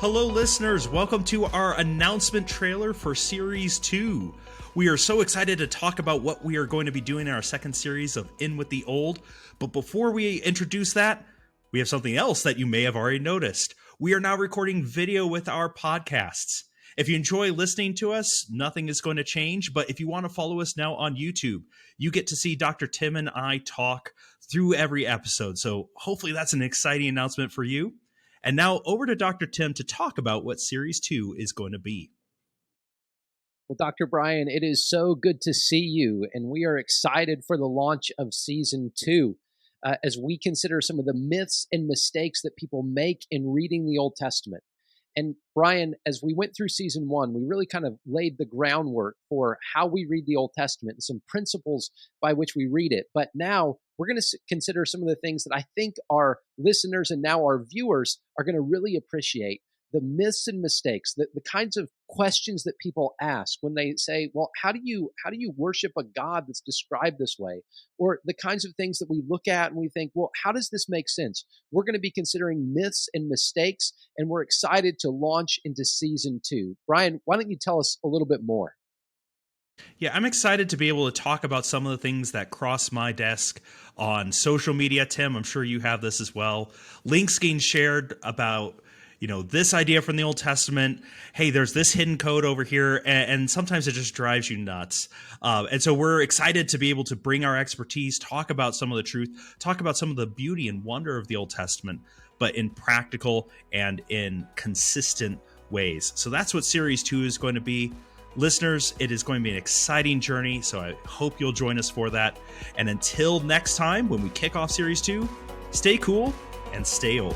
Hello, listeners. Welcome to our announcement trailer for Series 2. We are so excited to talk about what we are going to be doing in our second series of In With the Old. But before we introduce that, we have something else that you may have already noticed. We are now recording video with our podcasts. If you enjoy listening to us, nothing is going to change. But if you want to follow us now on YouTube, you get to see Dr. Tim and I talk through every episode. So hopefully that's an exciting announcement for you. And now over to Dr. Tim to talk about what Series 2 is going to be. Well, Dr. Brian, it is so good to see you, and we are excited for the launch of Season 2 as we consider some of the myths and mistakes that people make in reading the Old Testament. And Brian, as we went through Season 1, we really kind of laid the groundwork for how we read the Old Testament and some principles by which we read it. But now we're going to consider some of the things that I think our listeners and now our viewers are going to really appreciate. The myths and mistakes, the kinds of questions that people ask when they say, well, how do you worship a God that's described this way? Or the kinds of things that we look at and we think, well, how does this make sense? We're going to be considering myths and mistakes, and we're excited to launch into Season 2. Brian, why don't you tell us a little bit more? Yeah, I'm excited to be able to talk about some of the things that cross my desk on social media. Tim, I'm sure you have this as well. Links getting shared about this idea from the Old Testament. Hey, there's this hidden code over here, and sometimes it just drives you nuts. And so we're excited to be able to bring our expertise, talk about some of the truth, talk about some of the beauty and wonder of the Old Testament, but in practical and in consistent ways. So that's what Series 2 is going to be. Listeners, it is going to be an exciting journey, so I hope you'll join us for that. And until next time, when we kick off Series 2, stay cool and stay old.